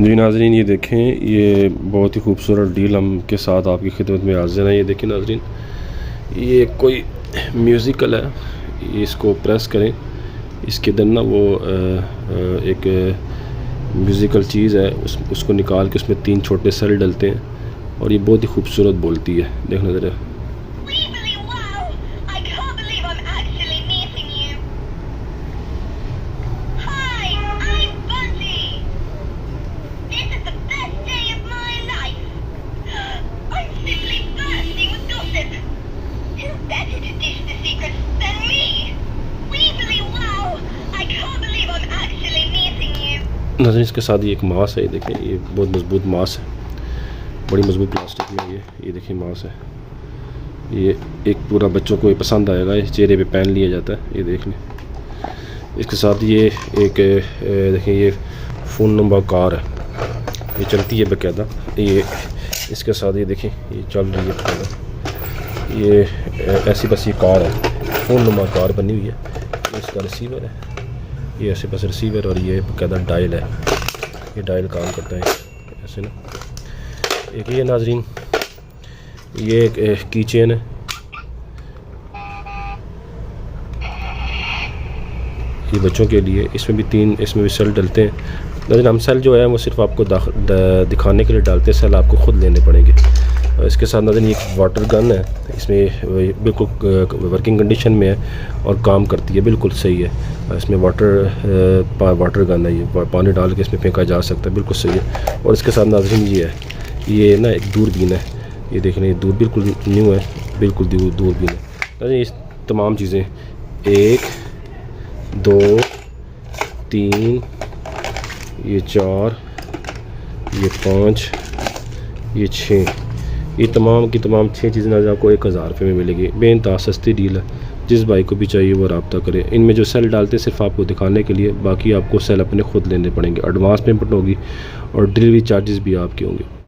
जी नाज़रीन, ये देखें, ये बहुत ही खूबसूरत डील हम के साथ आपकी खिदमत में हाज़िर है। ये देखें नाज़रीन, ये कोई म्यूज़िकल है, ये इसको प्रेस करें, इसके अंदर ना वो एक म्यूज़िकल चीज़ है, उसको निकाल के उसमें 3 छोटे सेल डलते हैं और ये बहुत ही खूबसूरत बोलती है। देखना ज़रा, नाज़रीन इसके साथ ये एक मांस है। ये देखें, ये बहुत मजबूत मांस है, बड़ी मजबूत प्लास्टिक में ये देखें मांस है। ये एक पूरा बच्चों को ये पसंद आएगा, इस चेहरे पे पहन लिया जाता है। ये देख लें, इसके साथ ये एक देखें, ये फ़ोन नंबर कार है, ये चलती है बाकायदा। ये इसके साथ ये देखें, ये चल रही है बाकायदा। ये ऐसी बस ये कार है, फ़ोन नंबर कार बनी हुई है। इसका रिसीवर है, ये ऐसे बस रिसीवर, और ये बाकायदा डायल है, ये डायल काम करता है ऐसे ना। एक ये नाज़रीन, ये एक की चेन है, ये बच्चों के लिए। इसमें भी 3 इसमें भी सेल डलते हैं। नाज़रीन हम सेल जो है वो सिर्फ आपको दिखाने के लिए डालते हैं, सेल आपको ख़ुद लेने पड़ेंगे। इसके साथ नाज़रीन एक वाटर गन है, इसमें बिल्कुल वर्किंग कंडीशन में है और काम करती है, बिल्कुल सही है। इसमें वाटर गन है, ये पानी डाल के इसमें फेंका जा सकता है, बिल्कुल सही है। और इसके साथ नाज़रीन ये है, ये ना एक दूरबीन है, ये देखने, ये दूर बिल्कुल न्यू है, बिल्कुल दूरबीन है। नाज़रीन इस तमाम चीज़ें 1 2 3 ये 4 ये 5 ये 6, ये तमाम की तमाम 6 चीज़ें नाज़रीन आपको 1000 रुपये में मिलेगी। बेइंतहा सस्ती डील है, जिस भाई को भी चाहिए वो रब्ता करे। इनमें जो सेल डालते हैं सिर्फ आपको दिखाने के लिए, बाकी आपको सेल अपने ख़ुद लेने पड़ेंगे। एडवांस पेमेंट होगी और डिलीवरी चार्जेस भी आपके होंगे।